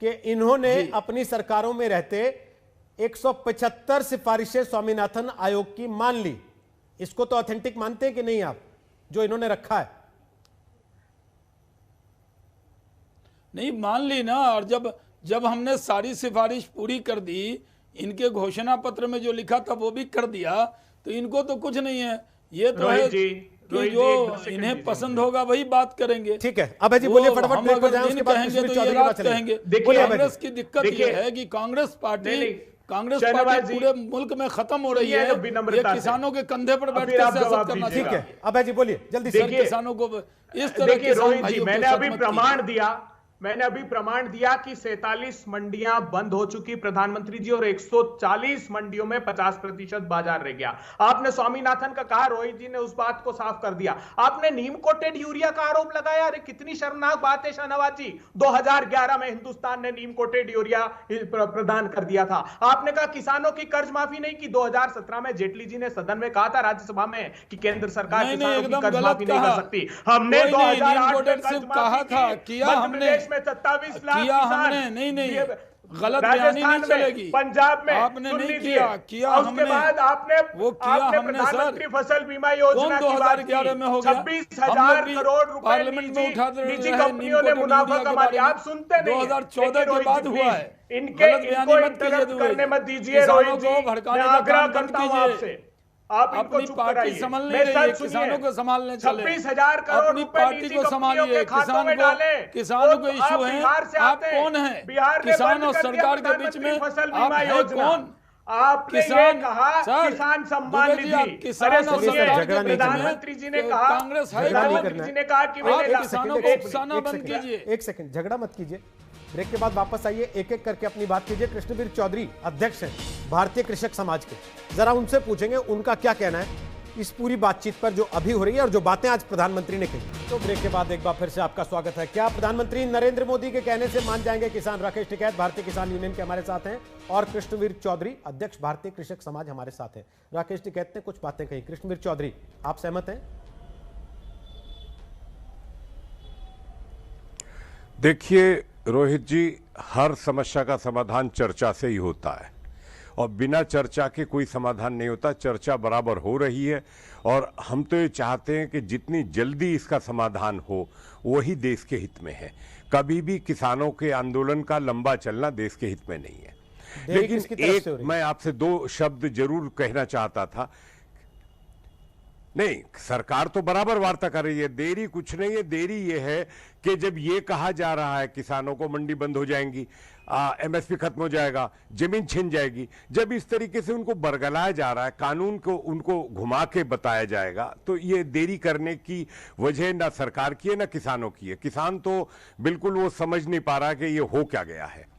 कि इन्होंने अपनी सरकारों में रहते 175 सिफारिशें स्वामीनाथन आयोग की मान ली। इसको तो ऑथेंटिक मानते हैं कि नहीं आप, जो इन्होंने रखा है?
नहीं मान ली ना, और जब हमने सारी सिफारिश पूरी कर दी, इनके घोषणा पत्र में जो लिखा था वो भी कर दिया, तो इनको तो कुछ नहीं है। ये तो है कि जो इन्हें पसंद होगा वही बात करेंगे।
ठीक है, अभय जी बोलिए फटाफट,
हम
ब्रेक पर
अगर
जाएं,
दिन
उसके बाद
कहेंगे तो ये रात कहेंगे। कांग्रेस की दिक्कत ये है कि कांग्रेस पार्टी पूरे मुल्क में खत्म हो रही है, ये किसानों के कंधे पर बैठ कर सियासत करना।
ठीक है, अभय जी बोलिए जल्दी से।
किसानों को इस तरह के
रोहित जी, मैंने अभी प्रमाण दिया कि 47 मंडियां बंद हो चुकी प्रधानमंत्री जी, और 140 मंडियों में 50% बाजार रह गया। आपने स्वामीनाथन का कहा, रोहित जी ने उस बात को साफ कर दिया। आपने नीम कोटेड यूरिया का आरोप लगाया, अरे कितनी शर्मनाक बात है शाहनवाज जी। 2011 में हिंदुस्तान ने नीम कोटेड यूरिया प्रदान कर दिया था। आपने कहा किसानों की कर्ज माफी नहीं की। 2017 में जेटली जी ने सदन में कहा था राज्यसभा में कि केंद्र सरकार किसानों की कर्ज माफी नहीं कर सकती। हमने 2008 में कर्ज माफी की, मध्य प्रदेश में 27 लाख
हमने नहीं गलत बयानी नहीं चलेगी।
पंजाब में
आपने नहीं किया
उसके बाद आपने प्रधानमंत्री फसल बीमा योजना की बात की। 26,000 करोड़ रुपए निजी कंपनियों ने मुनाफा कमा लिया। आप सुनते नहीं।
2014 के बाद हुआ है।
इनको इंटरप्ट करने मत दीजिए रोहित जी, मैं आग्रह करता हूं आपसे, आप
अपनी पार्टी संभाल नहीं रही है, किसानों को संभालने चले।
26,000 करोड़
अपनी पार्टी को संभालिए, किसानों को इशू है। आप कौन है किसान और सरकार के बीच में? आप है कौन?
आपने ये कहा किसान सम्मान निधि,
किसान और सरकार के
प्रधानमंत्री जी ने कहा,
कांग्रेस है,
प्रधानमंत्री जी ने कहा कि
किसानों को उकसाना बंद कीजिए।
एक सेकंड, झगड़ा मत कीजिए। ब्रेक के बाद वापस आइए, एक एक करके अपनी बात कीजिए। कृष्णवीर चौधरी अध्यक्ष हैं भारतीय कृषक समाज के, जरा उनसे पूछेंगे उनका क्या कहना है इस पूरी बातचीत पर जो अभी हो रही है और जो बातें आज प्रधानमंत्री ने कही। तो ब्रेक के बाद एक बार फिर से आपका स्वागत है। क्या प्रधानमंत्री नरेंद्र मोदी के कहने से मान जाएंगे किसान? राकेश टिकैत भारतीय किसान यूनियन के हमारे साथ हैं और कृष्णवीर चौधरी अध्यक्ष भारतीय कृषक समाज हमारे साथ हैं। राकेश टिकैत ने कुछ बातें कही, कृष्णवीर चौधरी आप सहमत हैं?
देखिए रोहित जी, हर समस्या का समाधान चर्चा से ही होता है और बिना चर्चा के कोई समाधान नहीं होता। चर्चा बराबर हो रही है और हम तो ये चाहते हैं कि जितनी जल्दी इसका समाधान हो वही देश के हित में है। कभी भी किसानों के आंदोलन का लंबा चलना देश के हित में नहीं है। लेकिन एक मैं आपसे दो शब्द जरूर कहना चाहता था। नहीं, सरकार तो बराबर वार्ता कर रही है, देरी कुछ नहीं है। देरी ये है कि जब ये कहा जा रहा है किसानों को मंडी बंद हो जाएंगी, एमएसपी खत्म हो जाएगा, जमीन छिन जाएगी, जब इस तरीके से उनको बरगलाया जा रहा है, कानून को उनको घुमा के बताया जाएगा, तो ये देरी करने की वजह ना सरकार की है ना किसानों की है। किसान तो बिल्कुल वो समझ नहीं पा रहा कि ये हो क्या गया है।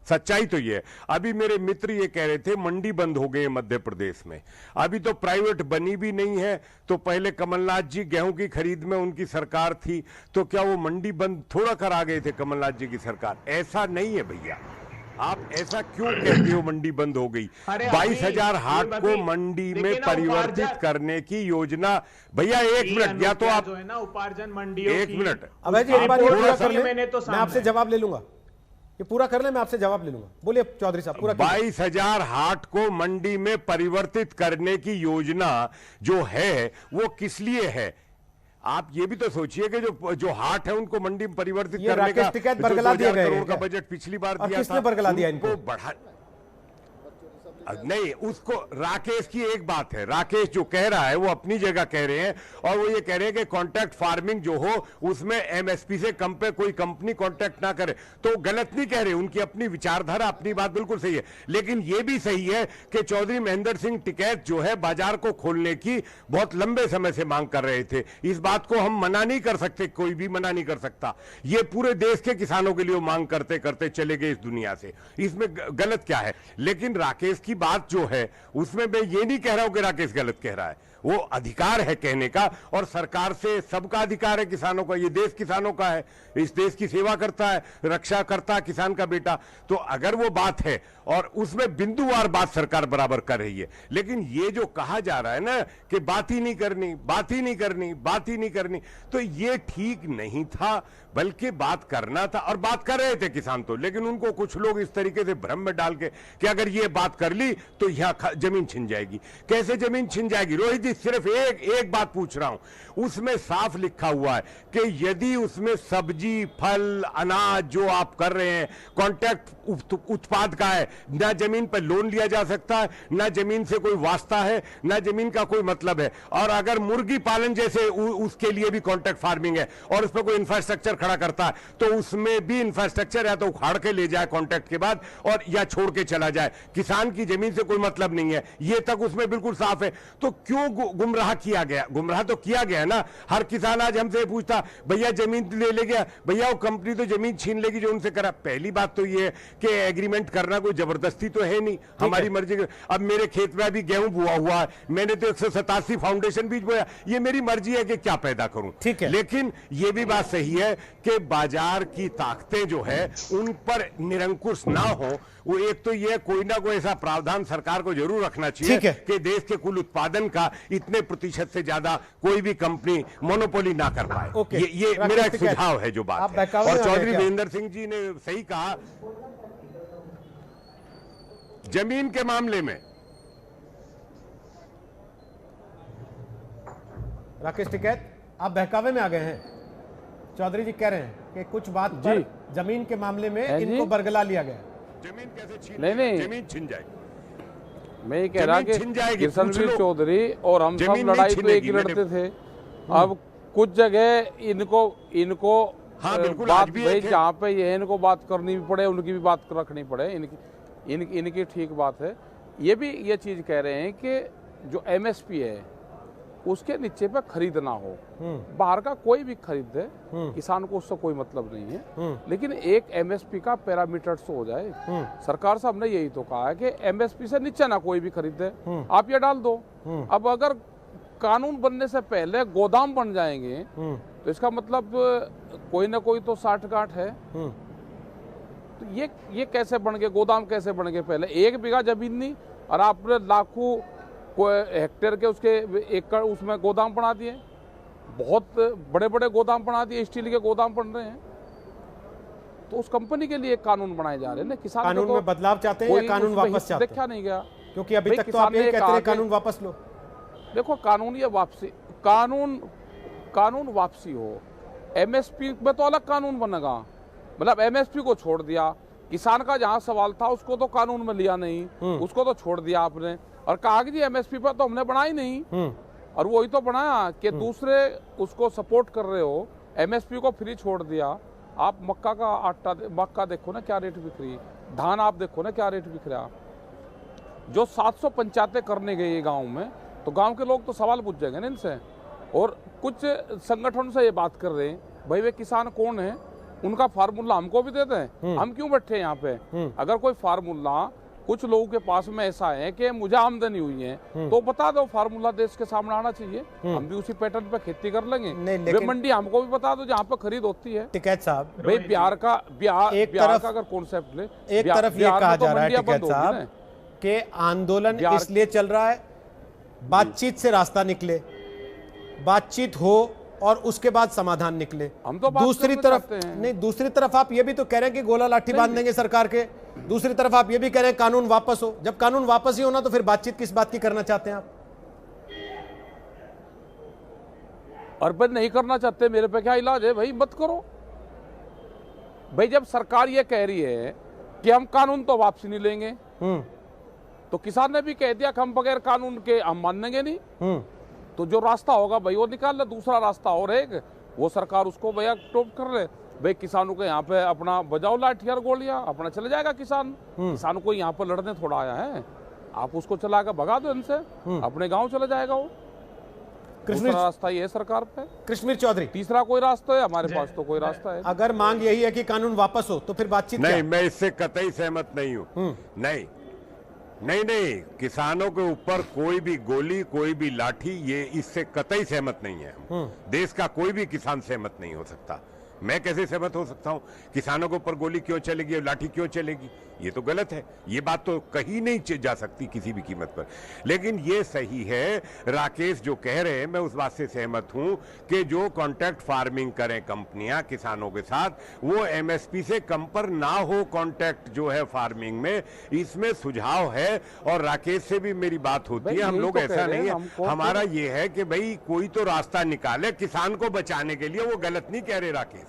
सच्चाई तो ये है। अभी मेरे मित्र ये कह रहे थे मंडी बंद हो गई मध्य प्रदेश में, अभी तो प्राइवेट बनी भी नहीं है। तो पहले कमलनाथ जी गेहूं की खरीद में उनकी सरकार थी, तो क्या वो मंडी बंद थोड़ा करा गए थे कमलनाथ जी की सरकार? ऐसा नहीं है भैया, आप ऐसा क्यों कहते हो मंडी बंद हो गई? 22,000 हाट को मंडी में परिवर्तित करने की योजना। भैया एक मिनट, या तो आप
उपार्जन मंडियों,
एक मिनट
अभय जी एक बार ये पूरा कर ले, मैं आपसे जवाब ले लूंगा। ये पूरा कर ले, मैं आपसे जवाब ले लूंगा। बोलिए चौधरी साहब, पूरा
22,000 हाट को मंडी में परिवर्तित करने की योजना जो है वो किस लिए है? आप ये भी तो सोचिए कि जो हाट है उनको मंडी में परिवर्तित करने का
टिकट बरगला दिया गया
करोड़ का बजट पिछली बार दिया था,
किसने बरगला दिया इनको?
बढ़ा नहीं, उसको राकेश की एक बात है, राकेश जो कह रहा है वो अपनी जगह कह रहे हैं और वो ये कह रहे हैं कि कॉन्ट्रैक्ट फार्मिंग जो हो उसमें एमएसपी से कम पे कोई कंपनी कॉन्ट्रैक्ट ना करे। तो गलत नहीं कह रहे, उनकी अपनी विचारधारा, अपनी बात बिल्कुल सही है। लेकिन ये भी सही है कि चौधरी महेंद्र सिंह टिकैत जो है बाजार को खोलने की बहुत लंबे समय से मांग कर रहे थे। इस बात को हम मना नहीं कर सकते, कोई भी मना नहीं कर सकता। ये पूरे देश के किसानों के लिए मांग करते करते चले गए इस दुनिया से, इसमें गलत क्या है? लेकिन राकेश की बात जो है उसमें मैं ये नहीं कह रहा हूं कि राकेश गलत कह रहा है, वो अधिकार है कहने का, और सरकार से सबका अधिकार है किसानों का, ये देश किसानों का है, इस देश की सेवा करता है, रक्षा करता है किसान का बेटा। तो अगर वो बात है और उसमें बिंदुवार बात सरकार बराबर कर रही है, लेकिन ये जो कहा जा रहा है ना कि बात ही नहीं करनी, बात ही नहीं करनी, बात ही नहीं करनी, तो ये ठीक नहीं था, बल्कि बात करना था। और बात कर रहे थे किसान तो, लेकिन उनको कुछ लोग इस तरीके से भ्रम में डाल के कि अगर ये बात कर ली तो यहां जमीन छिन जाएगी। कैसे जमीन छिन जाएगी रोहित जी? सिर्फ एक बात पूछ रहा हूं, उसमें साफ लिखा हुआ है कि यदि उसमें सब्जी, फल, अनाज जो आप कर रहे हैं कॉन्ट्रैक्ट उत्पाद का है, ना जमीन पर लोन लिया जा सकता है, ना जमीन से कोई वास्ता है, ना जमीन का कोई मतलब है। और अगर मुर्गी पालन जैसे उसके लिए भी कॉन्ट्रैक्ट फार्मिंग है और उस पर कोई इंफ्रास्ट्रक्चर खड़ा करता है, तो उसमें भी इंफ्रास्ट्रक्चर या तो उखाड़ के ले जाए कॉन्ट्रैक्ट के बाद और या छोड़ के चला जाए, किसान की जमीन से कोई मतलब नहीं है, ये तक उसमें बिल्कुल साफ है। तो क्यों गुमराह किया गया? गुमराह तो किया गया ना। हर किसान आज हमसे पूछता, भैया जमीन ले ले गया, भैया वो कंपनी तो जमीन छीन लेगी जो उनसे करा। पहली बात तो ये कि एग्रीमेंट करना कोई जबरदस्ती तो है नहीं, हमारी मर्जी। अब मेरे खेत में अभी गेहूं बुआ हुआ है, मैंने तो 187 फाउंडेशन बीज बोया, ये मेरी मर्जी है कि क्या पैदा करूं।
ठीक है,
लेकिन ये भी बात सही है कि बाजार की ताकतें जो है उन पर निरंकुश ना हो। वो एक तो ये कोई ना कोई ऐसा प्रावधान सरकार को जरूर रखना चाहिए कि देश के कुल उत्पादन का इतने प्रतिशत से ज्यादा कोई भी कंपनी मोनोपोली ना कर पाए। ये मेरा एक सुझाव है जो बात है। और चौधरी वीरेंद्र सिंह जी ने सही कहा, जमीन के मामले में
राकेश टिकैत आप बहकावे में आ गए हैं। चौधरी जी कह रहे हैं कि कुछ बात पर जमीन के मामले में इनको बरगला लिया गया।
जमीन कैसे छीन?
नहीं,
जमीन छिन जाएगी।
मैं ये कह रहा कि किशनवीर चौधरी और हम सब लड़ाई तो एक ही लड़ते थे। अब कुछ जगह इनको
हाँ बिल्कुल,
बात भाई जहाँ पे ये इनको बात करनी भी पड़े, उनकी भी बात रखनी पड़े, इनकी ठीक बात है। ये भी ये चीज कह रहे हैं कि जो एमएसपी है उसके नीचे पे खरीद ना हो। बाहर का कोई भी खरीदे, किसान को उससे कोई मतलब नहीं है, लेकिन एक एमएसपी का पैरामीटर्स हो जाए। सरकार से हमने यही तो कहा है कि एमएसपी से नीचे ना कोई भी खरीदे, आप ये डाल दो। अब अगर कानून बनने से पहले गोदाम बन जाएंगे तो इसका मतलब कोई ना कोई तो साठगांठ है। तो ये कैसे बन गए गोदाम? कैसे बन गए? पहले 1 बीघा जमीन नहीं और आपने लाखों हेक्टेयर के उसके एकड़ उसमें गोदाम बना दिए, बहुत बड़े बड़े गोदाम बना दिए, स्टील के गोदाम बन रहे हैं। तो उस कंपनी के लिए एक कानून बनाए जा रहे हैं ना। किसान
कानून में बदलाव चाहते हैं या कानून वापस चाहते हैं?
देखा नहीं गया,
क्योंकि अभी तक तो आप ये कहते हैं कानून वापस लो।
देखो कानून ये वापसी, कानून वापसी हो। एमएसपी में तो अलग कानून बनेगा, मतलब एमएसपी को छोड़ दिया, किसान का जहां सवाल था उसको तो कानून में लिया नहीं, उसको तो छोड़ दिया आपने, और कहा कि जी एमएसपी पर तो हमने बनाई नहीं। और वही तो बनाया कि दूसरे उसको सपोर्ट कर रहे हो, एमएसपी को फ्री छोड़ दिया। आप मक्का का आटा, मक्का देखो ना क्या रेट बिक रही, धान आप देखो ना क्या रेट बिक रहा। जो 700 पंचायतें करने गए गांव में, तो गांव के लोग तो सवाल पूछ जाएंगे ना इनसे। और कुछ संगठन से ये बात कर रहे हैं, भाई वे किसान कौन है, उनका फार्मूला हमको भी देते हैं, हम क्यों बैठे हैं यहाँ पे? अगर कोई फार्मूला कुछ लोगों के पास में ऐसा है कि मुझे आमदनी हुई है, तो बता दो, फार्मूला देश के सामने आना चाहिए, हम भी उसी पैटर्न पे खेती कर लेंगे। वे मंडी हमको भी बता दो जहाँ पे खरीद होती है।
टिकैत साहब,
भाई बिहार का अगर कॉन्सेप्ट ले,
एक तरफ ये कहा जा रहा है टिकैत साहब कि आंदोलन इसलिए चल रहा है बातचीत से रास्ता निकले, बातचीत हो और उसके बाद समाधान निकले।
हम तो
दूसरी तरफ नहीं, दूसरी तरफ आप ये भी तो कह रहे हैं कि गोला लाठी बांध देंगे सरकार के, दूसरी तरफ आप ये भी कह रहे हैं कानून वापस हो। जब कानून वापस ही होना तो फिर बातचीत किस बात की करना चाहते हैं आप?
अर्बन नहीं करना चाहते, मेरे पे क्या इलाज है भाई? मत करो भाई। जब सरकार ये कह रही है कि हम कानून तो वापसी नहीं लेंगे, तो किसान ने भी कह दिया कि हम बगैर कानून के हम मानेंगे नहीं। तो जो रास्ता होगा भाई वो निकाल ले, दूसरा रास्ता और एक वो सरकार उसको भैया टॉप कर ले। भाई किसानों को यहाँ पे अपना बजाओ लाठियार गोलियां, अपना चले जाएगा किसान। किसानों को यहाँ पर लड़ने थोड़ा आया है, आप उसको चला कर भगा दो इनसे, अपने गांव चले जाएगा वो। दूसरा रास्ता ये है सरकार पे।
कश्मीर चौधरी,
तीसरा कोई रास्ता है हमारे पास? तो कोई रास्ता है?
अगर मांग यही है कि कानून वापस हो तो फिर बातचीत
नहीं, मैं इससे कतई सहमत नहीं हूँ। नहीं, नहीं नहीं, किसानों के ऊपर कोई भी गोली, कोई भी लाठी, ये इससे कतई सहमत नहीं है हम। देश का कोई भी किसान सहमत नहीं हो सकता। मैं कैसे सहमत हो सकता हूं? किसानों के ऊपर गोली क्यों चलेगी और लाठी क्यों चलेगी? ये तो गलत है। ये बात तो कहीं नहीं जा सकती किसी भी कीमत पर। लेकिन ये सही है, राकेश जो कह रहे हैं, मैं उस बात से सहमत हूं कि जो कॉन्ट्रैक्ट फार्मिंग करें कंपनियां किसानों के साथ, वो एमएसपी से कम पर ना हो कॉन्ट्रैक्ट जो है फार्मिंग में, इसमें सुझाव है। और राकेश से भी मेरी बात होती है, हम लोग ऐसा नहीं है, हमारा ये है कि भाई कोई तो रास्ता निकाले किसान को बचाने के लिए। वो गलत नहीं कह रहे राकेश,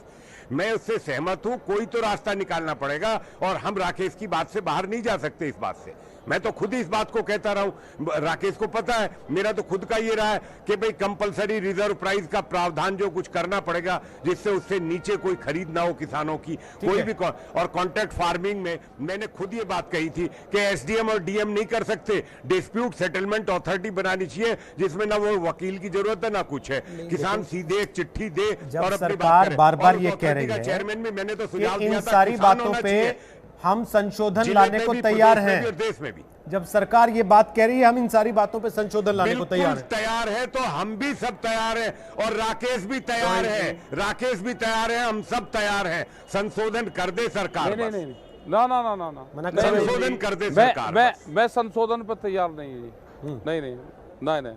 मैं उससे सहमत हूं, कोई तो रास्ता निकालना पड़ेगा। और हम राकेश की बात से बाहर नहीं जा सकते। इस बात से मैं तो खुद ही इस बात को कहता रहा हूं, राकेश को पता है, मेरा तो खुद का ये रहा है कि भाई कंपलसरी रिजर्व प्राइस का प्रावधान जो कुछ करना पड़ेगा, जिससे उससे नीचे कोई खरीद ना हो किसानों की, कोई भी। और कॉन्ट्रैक्ट फार्मिंग में मैंने खुद ये बात कही थी कि एसडीएम और डीएम नहीं कर सकते, डिस्प्यूट सेटलमेंट अथॉरिटी बनानी चाहिए, जिसमें ना वो वकील की जरूरत है ना कुछ है। किसान सीधे एक चिट्ठी दे और अपनी
सरकार बार बार ये कह रही है
चेयरमैन में मैंने तो सुझाव
इन
दिया था,
सारी
किसान
बातों
होना
पे
चाहिए,
हम संशोधन
जिले
लाने
में
को
भी,
तैयार
प्रदेश में
हैं।
भी और देश में भी
जब सरकार ये बात कह रही है, हम इन सारी बातों पे संशोधन लाने को तैयार
बिल्कुल
हैं।
तैयार है, तो हम भी सब तैयार हैं और राकेश भी तैयार है, राकेश भी तैयार है, हम सब तैयार हैं। संशोधन कर दे सरकार,
नहीं नहीं ना ना ना ना ना
मना कर रही है।
संशोधन कर दे सरकार।
मैं संशोधन पर तैयार नहीं है जी। नहीं नहीं नहीं नहीं,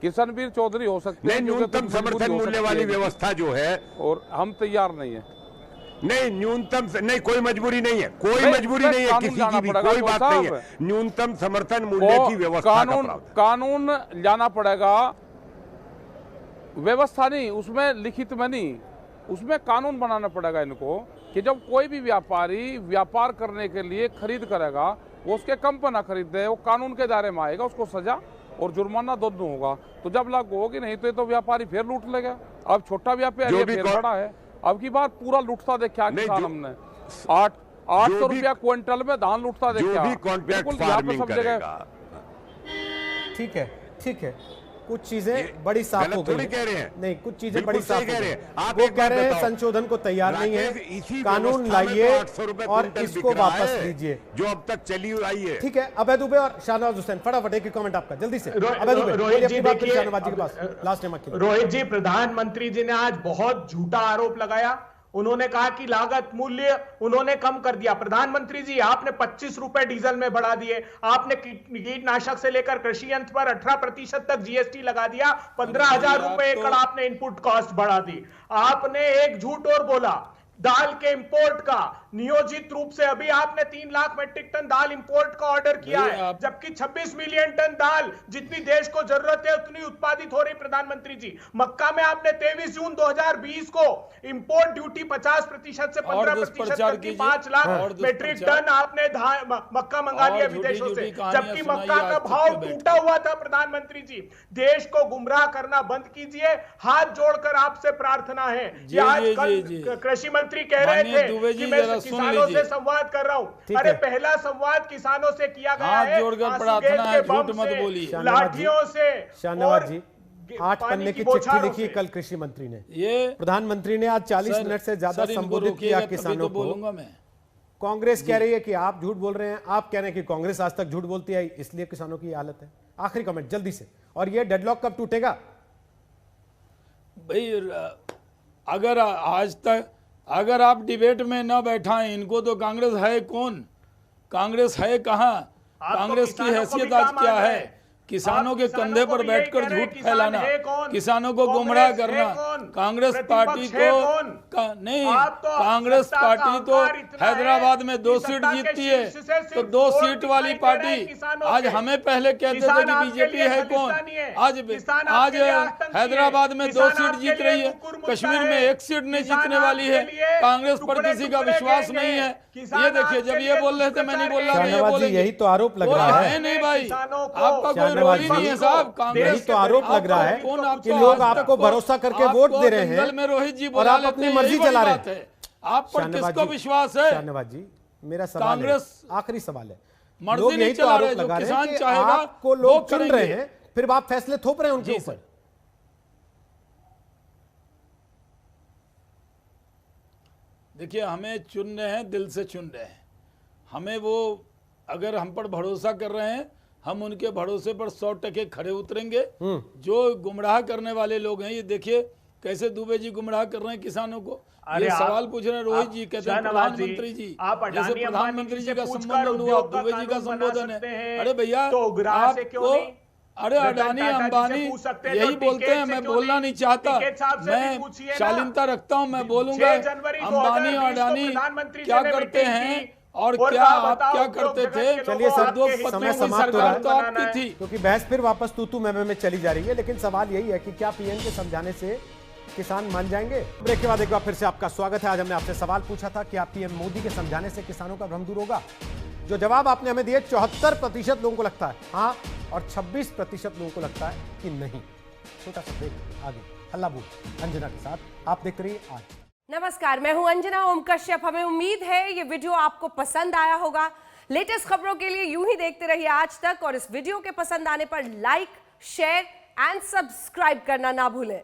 किशनवीर चौधरी हो सकते
नहीं,
हैं, क्योंकि
न्यूनतम
कुछ मजबूरी
समर्थन
हो
मूल्य
सकती
वाली
है,
व्यवस्था जो है,
और हम तैयार नहीं है।
नहीं न्यूनतम नहीं, कोई मजबूरी नहीं है, कोई
नहीं,
मजबूरी नहीं है
कानून
किसी
लाना
की भी,
पड़ेगा
कोई
तो
बात
साहब।
नहीं है। न्यूनतम समर्थन मूल्य की व्यवस्था का प्रावधान।
कानून लाना पड़ेगा, व्यवस्था नहीं, उसमें लिखित में नहीं, उसमें कानून बनाना पड़ेगा इनको कि जब कोई भी व्यापारी व्यापार करने के लिए खरीद करेगा, वो उसके कम पर ना खरीदे, वो कानून के दायरे में आएगा, उसको सजा और जुर्माना दोनों होगा। तो जब लागू होगी, नहीं तो ये तो व्यापारी फिर लूट लेगा। अब छोटा व्यापारी है, फिर बड़ा है। अब की बात पूरा लूटता देखा किसान हमने, 800 रुपया क्विंटल में धान लूटता देखा।
जो भी कॉन्ट्रैक्ट फार्मिंग करेगा,
ठीक है, ठीक है, कुछ चीजें बड़ी साफ हो गई
कह रहे हैं,
नहीं, कुछ चीजें
बिल्कुल
बड़ी साफ
सही
हो
कह
गई।
रहे हैं। आप
वो
एक
कह
बात
रहे हैं
बताओ,
संशोधन को तैयार नहीं है,
इसी
कानून
व्यवस्था में
लाइए
तो 800 रुपए
और
क्विंटल
इसको
बिक रहा
वापस
है,
लीजिए।
जो अब तक चली आई है।
ठीक है, अभय दुबे और शाहनवाज हुसैन, फटाफट एक कमेंट आपका जल्दी से। अभय दुबे
रोहित जी देखिए,
शाहनवाज जी के पास लास्ट टाइम आपके लिए।
रोहित जी, प्रधानमंत्री जी ने आज बहुत झूठा आरोप लगाया। उन्होंने कहा कि लागत मूल्य उन्होंने कम कर दिया। प्रधानमंत्री जी, आपने 25 रुपए डीजल में बढ़ा दिए, आपने कीटनाशक से लेकर कृषि यंत्र पर 18% तक जीएसटी लगा दिया, 15,000 रुपए एकड़ आपने इनपुट कॉस्ट बढ़ा दी। आपने एक झूठ और बोला, दाल के इंपोर्ट का नियोजित रूप से अभी आपने 3 लाख मैट्रिक टन दाल इंपोर्ट का ऑर्डर किया है, जबकि 26 मिलियन टन दाल जितनी देश को जरूरत है उतनी उत्पादित हो रही। प्रधानमंत्री जी, मक्का में आपने 23 जून 2020 को इंपोर्ट ड्यूटी 50% से 15% करके 5 लाख मैट्रिक टन आपने मक्का मंगा लिया विदेशों से, जबकि मक्का का भाव टूटा हुआ था। प्रधानमंत्री जी, देश को गुमराह करना बंद कीजिए, हाथ जोड़कर आपसे प्रार्थना है। आज कल कृषि मंत्री कह रहे थे कि मैं किसानों से संवाद कर रहा हूं। अरे पहला संवाद किसानों से किया गया है,
जोड़कर प्रार्थना है, झूठ मत बोलिए।
लाठियों से।
शाहनवाज जी, 8 पन्ने की चिट्ठी लिखी कल कृषि मंत्री ने, ये प्रधानमंत्री ने आज 40 मिनट से ज्यादा संबोधित किया किसानों को।
बोलूंगा मैं।
कांग्रेस कह रही है कि आप झूठ बोल रहे हैं, आप कह रहे हैं कि कांग्रेस आज तक झूठ बोलती है, इसलिए किसानों की हालत है। आखिरी कमेंट जल्दी से, और ये डेडलॉक कब टूटेगा?
भाई अगर आज तक अगर आप डिबेट में न बैठाएं इनको, तो कांग्रेस है कौन? कांग्रेस है कहां? कांग्रेस की हैसियत आज क्या है? किसानों के कंधे पर बैठकर झूठ फैलाना, किसानों को गुमराह करना। कांग्रेस पार्टी को नहीं, कांग्रेस पार्टी तो हैदराबाद में 2 सीट जीतती है, तो 2 सीट वाली पार्टी आज हमें पहले कहते थे कि बीजेपी है कौन? आज हैदराबाद में 2 सीट जीत रही है, कश्मीर में 1 सीट नहीं जीतने वाली है। कांग्रेस पर किसी का विश्वास नहीं है। ये देखिए, जब ये बोल रहे थे मैं नहीं बोल रहा, ये बोलेंगे,
यही तो आरोप लग रहा है।
नहीं भाई, आपका कोई रोल ही नहीं है साहब।
यही तो आरोप लग रहा है कि लोग आपको भरोसा करके वोट दे रहे हैं
में रोहित जी
और आप अपनी मर्जी चला रहे हैं।
आप पर किसको विश्वास है?
शाहनवाज जी, मेरा सवाल है, आखिरी सवाल है,
मर्जी
लोग
नहीं
यही तो
चला
आरोप
रहे, जो
लगा रहे
किसान
हैं कि
चाहेगा
आपको लोग चुन रहे हैं, फिर आप फैसले थोप रहे हैं उनके ऊपर।
देखिए, हमें चुन रहे हैं, दिल से चुन रहे हैं। हमें वो अगर हम पर भरोसा कर रहे हैं, हम उनके भरोसे पर 100% खड़े उतरेंगे। जो गुमराह करने वाले लोग हैं, ये देखिए कैसे दुबे जी गुमराह कर रहे हैं किसानों को। ये सवाल पूछ रहे हैं रोहित जी, कहते हैं प्रधानमंत्री जी, जैसे प्रधानमंत्री जी का संबोधन हुआ, दुबे जी का संबोधन है। अरे भैया आपको, अरे अडानी अंबानी यही बोलते हैं, मैं बोलना नहीं चाहता, मैं शालीनता रखता हूं, मैं बोलूंगा अंबानी और अडानी क्या करते हैं और क्या आप क्या करते थे।
चलिए सर, समय समाप्त हो रहा है
तो आपकी थी,
क्योंकि बहस फिर वापस तू मैं में चली जा रही है। लेकिन सवाल यही है कि क्या पीएम के समझाने से किसान मान जाएंगे? ब्रेक के बाद एक बार फिर से आपका स्वागत है। आज हमने आपसे सवाल पूछा था कि आप पीएम मोदी के समझाने से किसानों का भ्रम दूर होगा। जो जवाब आपने हमें दिए, 74% लोगों को लगता है हाँ, और 26% लोगों को लगता है कि नहीं। छोटा सा ब्रेक, आगे हल्ला बोल अंजना के साथ आप देखते रहिए आज।
नमस्कार, मैं हूं अंजना ओम कश्यप। हमें उम्मीद है ये वीडियो आपको पसंद आया होगा। लेटेस्ट खबरों के लिए यूं ही देखते रहिए आज तक, और इस वीडियो के पसंद आने पर लाइक, शेयर एंड सब्सक्राइब करना ना भूलें।